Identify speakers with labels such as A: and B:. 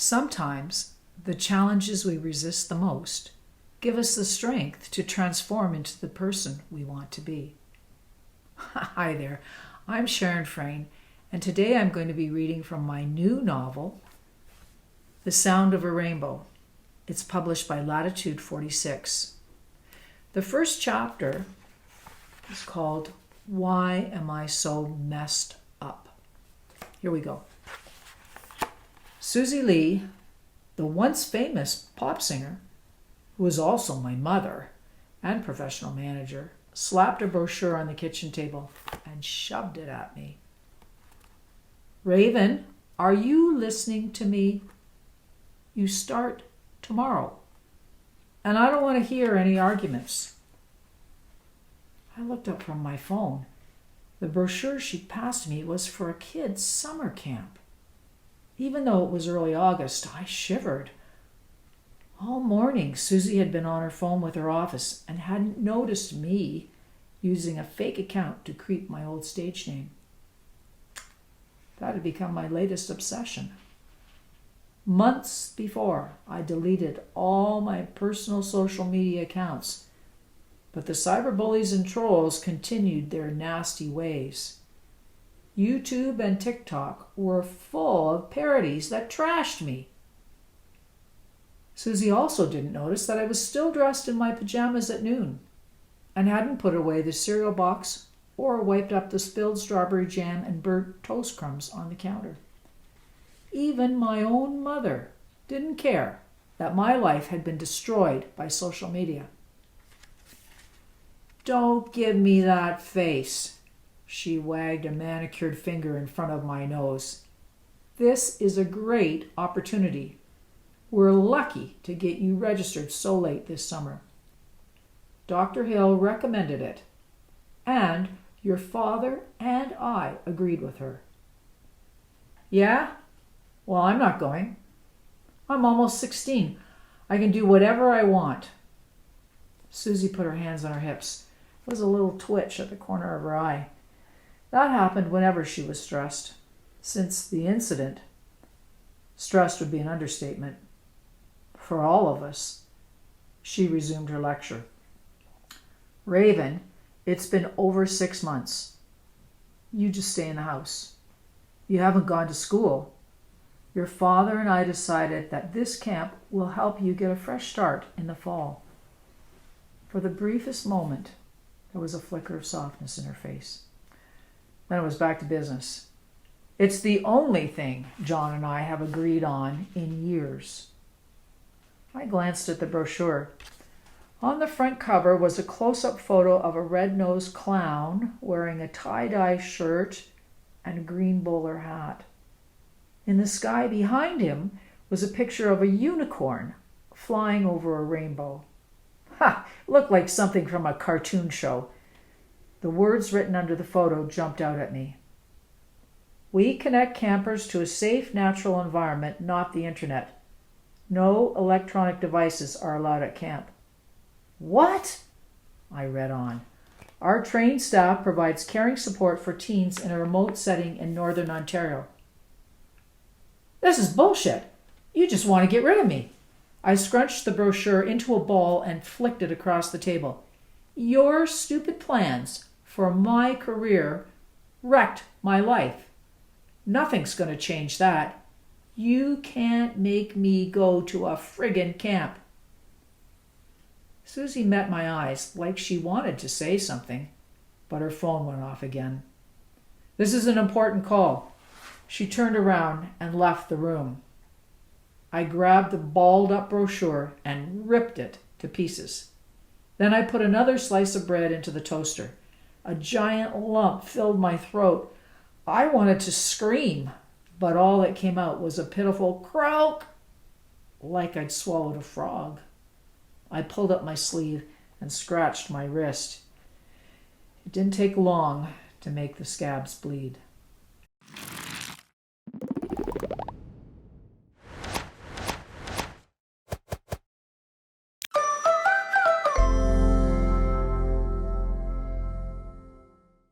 A: Sometimes the challenges we resist the most give us the strength to transform into the person we want to be. Hi there, I'm Sharon Frayne, and today I'm going to be reading from my new novel, The Sound of a Rainbow. It's published by Latitude 46. The first chapter is called Why Am I So Messed Up? Here we go. Susie Lee, the once famous pop singer, who was also my mother and professional manager, slapped a brochure on the kitchen table and shoved it at me. Raven, are you listening to me? You start tomorrow, and I don't want to hear any arguments. I looked up from my phone. The brochure she passed me was for a kid's summer camp. Even though it was early August, I shivered. All morning, Susie had been on her phone with her office and hadn't noticed me using a fake account to creep my old stage name. That had become my latest obsession. Months before, I deleted all my personal social media accounts, but the cyberbullies and trolls continued their nasty ways. YouTube and TikTok were full of parodies that trashed me. Susie also didn't notice that I was still dressed in my pajamas at noon and hadn't put away the cereal box or wiped up the spilled strawberry jam and burnt toast crumbs on the counter. Even my own mother didn't care that my life had been destroyed by social media. Don't give me that face. She wagged a manicured finger in front of my nose. This is a great opportunity. We're lucky to get you registered so late this summer. Dr. Hill recommended it, and your father and I agreed with her. Yeah? Well, I'm not going. I'm almost 16. I can do whatever I want. Susie put her hands on her hips. There was a little twitch at the corner of her eye. That happened whenever she was stressed. Since the incident, stressed would be an understatement. For all of us. She resumed her lecture. Raven, it's been over 6 months. You just stay in the house. You haven't gone to school. Your father and I decided that this camp will help you get a fresh start in the fall. For the briefest moment, there was a flicker of softness in her face. Then it was back to business. It's the only thing John and I have agreed on in years. I glanced at the brochure. On the front cover was a close-up photo of a red-nosed clown wearing a tie-dye shirt and a green bowler hat. In the sky behind him was a picture of a unicorn flying over a rainbow. Ha! Looked like something from a cartoon show. The words written under the photo jumped out at me. We connect campers to a safe, natural environment, not the internet. No electronic devices are allowed at camp. What? I read on. Our trained staff provides caring support for teens in a remote setting in Northern Ontario. This is bullshit. You just want to get rid of me. I scrunched the brochure into a ball and flicked it across the table. Your stupid plans for my career wrecked my life. Nothing's going to change that. You can't make me go to a friggin' camp. Susie met my eyes like she wanted to say something, but her phone went off again. This is an important call. She turned around and left the room. I grabbed the balled-up brochure and ripped it to pieces. Then I put another slice of bread into the toaster. A giant lump filled my throat. I wanted to scream, but all that came out was a pitiful croak, like I'd swallowed a frog. I pulled up my sleeve and scratched my wrist. It didn't take long to make the scabs bleed.